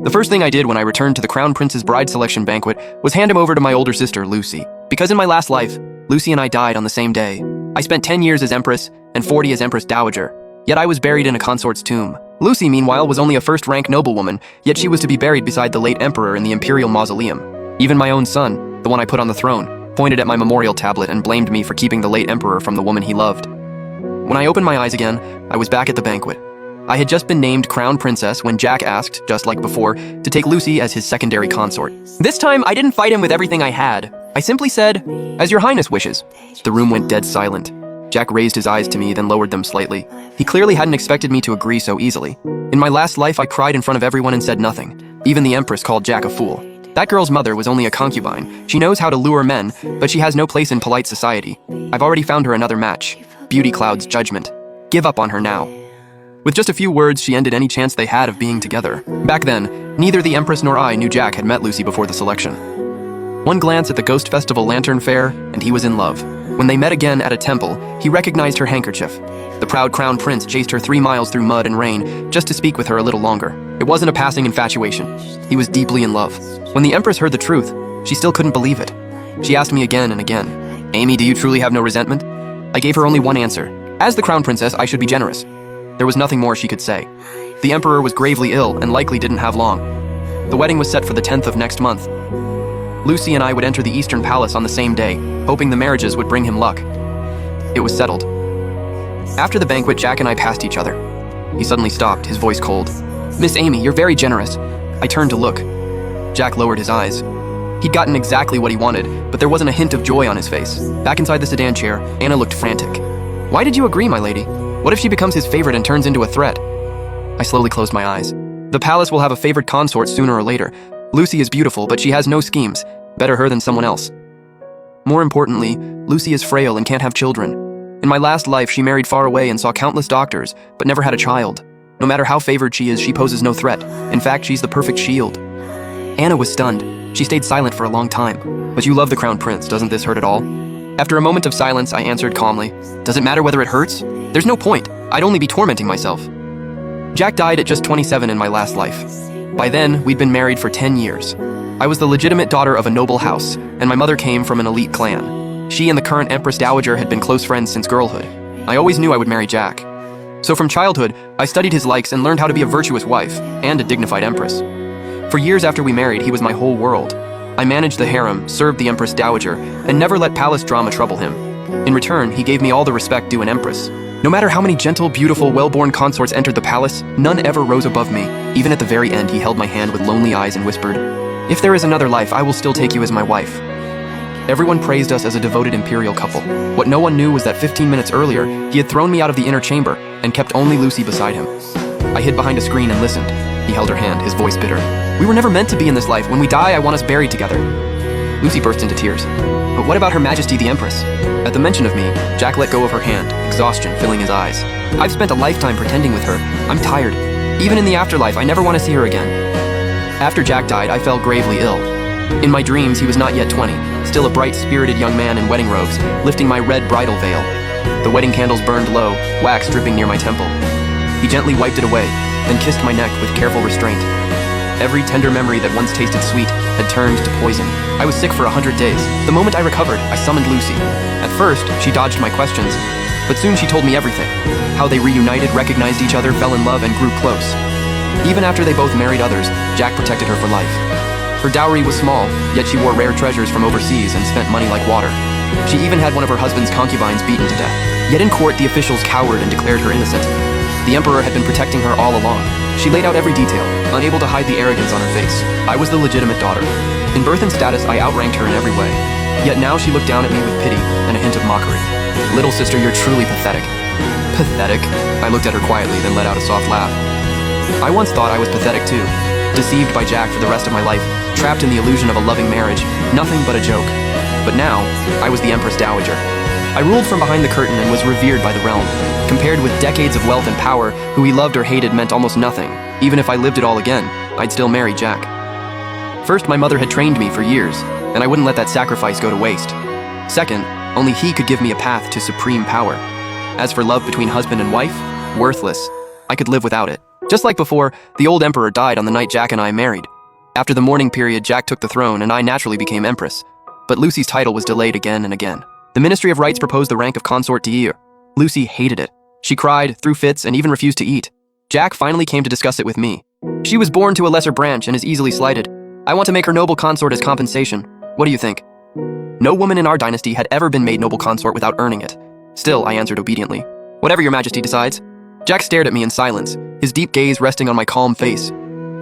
The first thing I did when I returned to the Crown Prince's bride selection banquet was hand him over to my older sister, Lucy. Because in my last life, Lucy and I died on the same day. I spent 10 years as Empress and 40 as Empress Dowager, yet I was buried in a consort's tomb. Lucy, meanwhile, was only a first-rank noblewoman, yet she was to be buried beside the late emperor in the imperial mausoleum. Even my own son, the one I put on the throne, pointed at my memorial tablet and blamed me for keeping the late emperor from the woman he loved. When I opened my eyes again, I was back at the banquet. I had just been named Crown Princess when Jack asked, just like before, to take Lucy as his secondary consort. This time, I didn't fight him with everything I had. I simply said, "As your highness wishes." The room went dead silent. Jack raised his eyes to me, then lowered them slightly. He clearly hadn't expected me to agree so easily. In my last life, I cried in front of everyone and said nothing. Even the Empress called Jack a fool. That girl's mother was only a concubine. She knows how to lure men, but she has no place in polite society. I've already found her another match. Beauty Cloud's judgment. Give up on her now. With just a few words, she ended any chance they had of being together. Back then, neither the Empress nor I knew Jack had met Lucy before the selection. One glance at the Ghost Festival Lantern Fair, and he was in love. When they met again at a temple, he recognized her handkerchief. The proud Crown Prince chased her 3 miles through mud and rain just to speak with her a little longer. It wasn't a passing infatuation. He was deeply in love. When the Empress heard the truth, she still couldn't believe it. She asked me again and again, "Amy, do you truly have no resentment?" I gave her only one answer. As the Crown Princess, I should be generous. There was nothing more she could say. The Emperor was gravely ill and likely didn't have long. The wedding was set for the 10th of next month. Lucy and I would enter the Eastern Palace on the same day, hoping the marriages would bring him luck. It was settled. After the banquet, Jack and I passed each other. He suddenly stopped, his voice cold. "Miss Amy, you're very generous." I turned to look. Jack lowered his eyes. He'd gotten exactly what he wanted, but there wasn't a hint of joy on his face. Back inside the sedan chair, Anna looked frantic. "Why did you agree, my lady? What if she becomes his favorite and turns into a threat?" I slowly closed my eyes. The palace will have a favored consort sooner or later. Lucy is beautiful, but she has no schemes. Better her than someone else. More importantly, Lucy is frail and can't have children. In my last life, she married far away and saw countless doctors, but never had a child. No matter how favored she is, she poses no threat. In fact, she's the perfect shield. Anna was stunned. She stayed silent for a long time. "But you love the Crown Prince, doesn't this hurt at all?" After a moment of silence, I answered calmly, "Does it matter whether it hurts? There's no point. I'd only be tormenting myself." Jack died at just 27 in my last life. By then, we'd been married for 10 years. I was the legitimate daughter of a noble house, and my mother came from an elite clan. She and the current Empress Dowager had been close friends since girlhood. I always knew I would marry Jack. So from childhood, I studied his likes and learned how to be a virtuous wife and a dignified Empress. For years after we married, he was my whole world. I managed the harem, served the Empress Dowager, and never let palace drama trouble him. In return, he gave me all the respect due an Empress. No matter how many gentle, beautiful, well-born consorts entered the palace, none ever rose above me. Even at the very end, he held my hand with lonely eyes and whispered, "If there is another life, I will still take you as my wife." Everyone praised us as a devoted imperial couple. What no one knew was that 15 minutes earlier, he had thrown me out of the inner chamber and kept only Lucy beside him. I hid behind a screen and listened. He held her hand, his voice bitter. "We were never meant to be in this life. When we die, I want us buried together." Lucy burst into tears. "But what about Her Majesty the Empress?" At the mention of me, Jack let go of her hand, exhaustion filling his eyes. "I've spent a lifetime pretending with her. I'm tired. Even in the afterlife, I never want to see her again." After Jack died, I fell gravely ill. In my dreams, he was not yet 20, still a bright-spirited young man in wedding robes, lifting my red bridal veil. The wedding candles burned low, wax dripping near my temple. He gently wiped it away, then kissed my neck with careful restraint. Every tender memory that once tasted sweet had turned to poison. I was sick for 100 days. The moment I recovered, I summoned Lucy. At first, she dodged my questions, but soon she told me everything. How they reunited, recognized each other, fell in love, and grew close. Even after they both married others, Jack protected her for life. Her dowry was small, yet she wore rare treasures from overseas and spent money like water. She even had one of her husband's concubines beaten to death. Yet in court, the officials cowered and declared her innocent. The Emperor had been protecting her all along. She laid out every detail, unable to hide the arrogance on her face. I was the legitimate daughter. In birth and status, I outranked her in every way. Yet now she looked down at me with pity and a hint of mockery. "Little sister, you're truly pathetic." "Pathetic?" I looked at her quietly, then let out a soft laugh. I once thought I was pathetic too. Deceived by Jack for the rest of my life, trapped in the illusion of a loving marriage, nothing but a joke. But now, I was the Empress Dowager. I ruled from behind the curtain and was revered by the realm. Compared with decades of wealth and power, who he loved or hated meant almost nothing. Even if I lived it all again, I'd still marry Jack. First, my mother had trained me for years, and I wouldn't let that sacrifice go to waste. Second, only he could give me a path to supreme power. As for love between husband and wife, worthless. I could live without it. Just like before, the old emperor died on the night Jack and I married. After the mourning period, Jack took the throne and I naturally became Empress. But Lucy's title was delayed again and again. The Ministry of Rights proposed the rank of consort d'honneur. Lucy hated it. She cried, threw fits, and even refused to eat. Jack finally came to discuss it with me. She was born to a lesser branch and is easily slighted. I want to make her noble consort as compensation. What do you think? No woman in our dynasty had ever been made noble consort without earning it. Still, I answered obediently. Whatever your majesty decides. Jack stared at me in silence, his deep gaze resting on my calm face.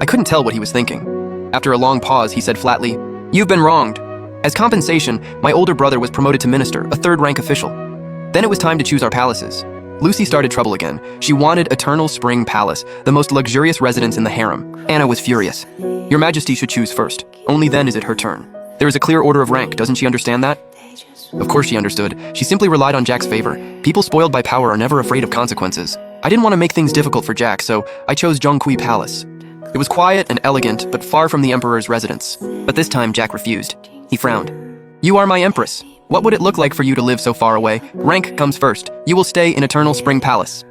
I couldn't tell what he was thinking. After a long pause, he said flatly, "You've been wronged. As compensation, my older brother was promoted to minister, a third-rank official. Then it was time to choose our palaces. Lucy started trouble again. She wanted Eternal Spring Palace, the most luxurious residence in the harem. Anna was furious. Your majesty should choose first. Only then is it her turn. There is a clear order of rank, doesn't she understand that?" Of course she understood. She simply relied on Jack's favor. People spoiled by power are never afraid of consequences. I didn't want to make things difficult for Jack, so I chose Zhongqi Palace. It was quiet and elegant, but far from the emperor's residence. But this time Jack refused. He frowned. "You are my empress. What would it look like for you to live so far away? Rank comes first. You will stay in Eternal Spring Palace."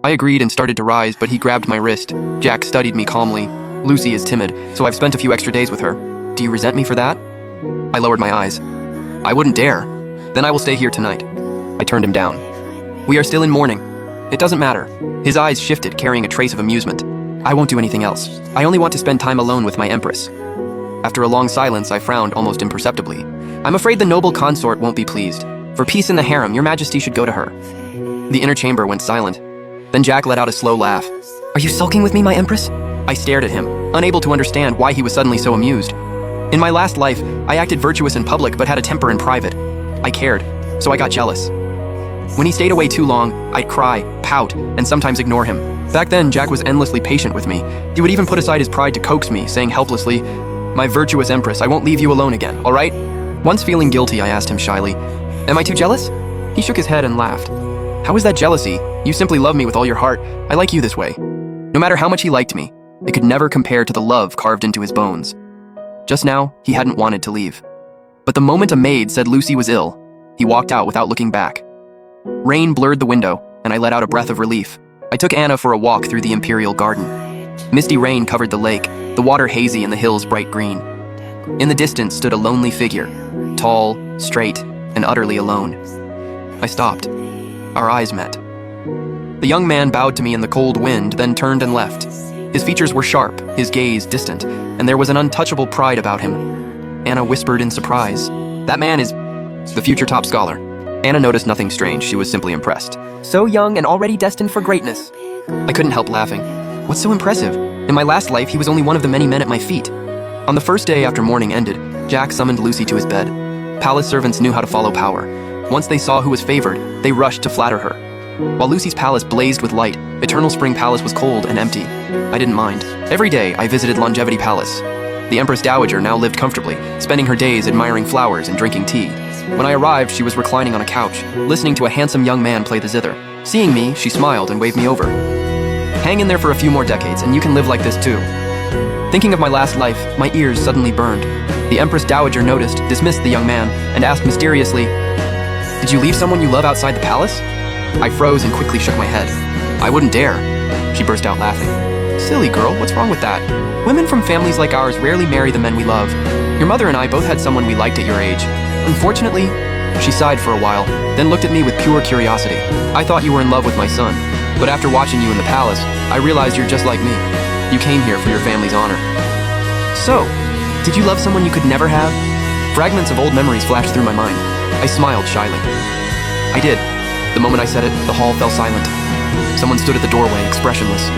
I agreed and started to rise, but he grabbed my wrist. Jack studied me calmly. "Lucy is timid, so I've spent a few extra days with her. Do you resent me for that?" I lowered my eyes. "I wouldn't dare. Then I will stay here tonight." I turned him down. "We are still in mourning. It doesn't matter." His eyes shifted, carrying a trace of amusement. "I won't do anything else. I only want to spend time alone with my empress." After a long silence, I frowned almost imperceptibly. "I'm afraid the noble consort won't be pleased. For peace in the harem, your majesty should go to her." The inner chamber went silent. Then Jack let out a slow laugh. "Are you sulking with me, my empress?" I stared at him, unable to understand why he was suddenly so amused. In my last life, I acted virtuous in public but had a temper in private. I cared, so I got jealous. When he stayed away too long, I'd cry, pout, and sometimes ignore him. Back then, Jack was endlessly patient with me. He would even put aside his pride to coax me, saying helplessly, "My virtuous empress, I won't leave you alone again, all right?" Once feeling guilty, I asked him shyly, "Am I too jealous?" He shook his head and laughed. "How is that jealousy? You simply love me with all your heart. I like you this way." No matter how much he liked me, it could never compare to the love carved into his bones. Just now, he hadn't wanted to leave. But the moment a maid said Lucy was ill, he walked out without looking back. Rain blurred the window, and I let out a breath of relief. I took Anna for a walk through the imperial garden. Misty rain covered the lake, the water hazy and the hills bright green. In the distance stood a lonely figure, tall, straight, and utterly alone. I stopped. Our eyes met. The young man bowed to me in the cold wind, then turned and left. His features were sharp, his gaze distant, and there was an untouchable pride about him. Anna whispered in surprise, "That man is the future top scholar." Anna noticed nothing strange, she was simply impressed. "So young and already destined for greatness." I couldn't help laughing. "What's so impressive? In my last life, he was only one of the many men at my feet." On the first day after mourning ended, Jack summoned Lucy to his bed. Palace servants knew how to follow power. Once they saw who was favored, they rushed to flatter her. While Lucy's palace blazed with light, Eternal Spring Palace was cold and empty. I didn't mind. Every day, I visited Longevity Palace. The Empress Dowager now lived comfortably, spending her days admiring flowers and drinking tea. When I arrived, she was reclining on a couch, listening to a handsome young man play the zither. Seeing me, she smiled and waved me over. "Hang in there for a few more decades, and you can live like this too." Thinking of my last life, my ears suddenly burned. The Empress Dowager noticed, dismissed the young man, and asked mysteriously, "Did you leave someone you love outside the palace?" I froze and quickly shook my head. "I wouldn't dare." She burst out laughing. "Silly girl, what's wrong with that? Women from families like ours rarely marry the men we love. Your mother and I both had someone we liked at your age. Unfortunately," she sighed for a while, then looked at me with pure curiosity. "I thought you were in love with my son, but after watching you in the palace, I realized you're just like me. You came here for your family's honor." "So, did you love someone you could never have?" Fragments of old memories flashed through my mind. I smiled shyly. "I did." The moment I said it, the hall fell silent. Someone stood at the doorway, expressionless.